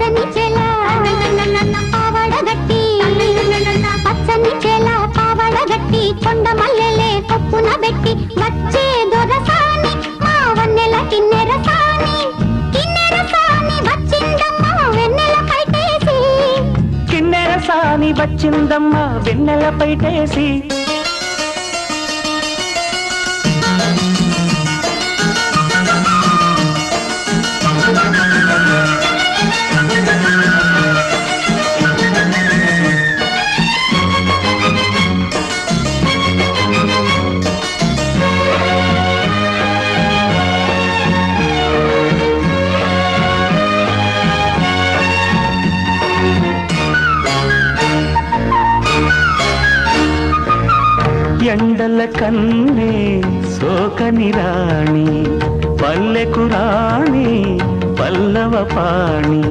పచ్చని చెల పావడగట్టి పచ్చని చెల పావడగట్టి కొండ మల్లెలే కొప్పున పెట్టి వచ్చే దొరసాని మా వన్నెల కిన్నెర సాని వచ్చిందమ్మ వెన్నెల పైటేసి కిన్నెర సాని వచ్చిందమ్మ వెన్నెల పైటేసి ఎండల కన్నే సోకని రాణి పల్లెకు రాణి పల్లవ పాణి